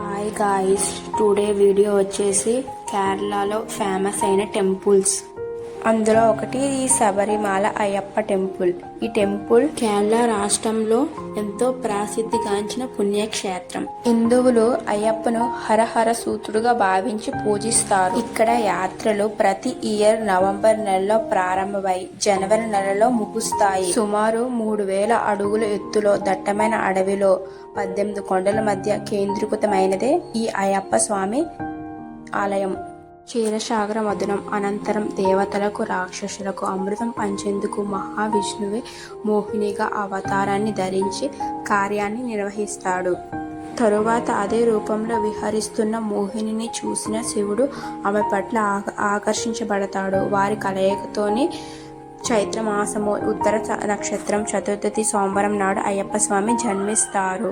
Hi guys, today video వచ్చేసి కేరళలో famous అయిన టెంపుల్స్. అందులో ఒకటి ఈ శబరిమల అయ్యప్ప టెంపుల్. ఈ టెంపుల్ కేరళ రాష్ట్రంలో ఎంతో ప్రసిద్ధిగాంచిన పుణ్యక్షేత్రం. హిందువులు అయ్యప్పను హరహర సూతుడుగా భావించి పూజిస్తారు. ఇక్కడ యాత్రలు ప్రతి ఇయర్ నవంబర్ నెలలో ప్రారంభమై జనవరి నెలలో ముగుస్తాయి. సుమారు 3000 అడుగుల ఎత్తులో దట్టమైన అడవిలో 18 కొండల మధ్య కేంద్రీకృతమైనదే ఈ అయ్యప్ప స్వామి ఆలయం. క్షీరసాగర మథనం అనంతరం దేవతలకు రాక్షసులకు అమృతం పంచేందుకు మహావిష్ణువే మోహినిగా అవతారాన్ని ధరించి కార్యాన్ని నిర్వహిస్తాడు. తరువాత అదే రూపంలో విహరిస్తున్న మోహినిని చూసిన శివుడు ఆమె పట్ల ఆకర్షించబడతాడు. వారి కలయికతోని చైత్రమాసము ఉత్తర నక్షత్రం చతుర్థి సోమవారం నాడు అయ్యప్ప స్వామి జన్మిస్తారు.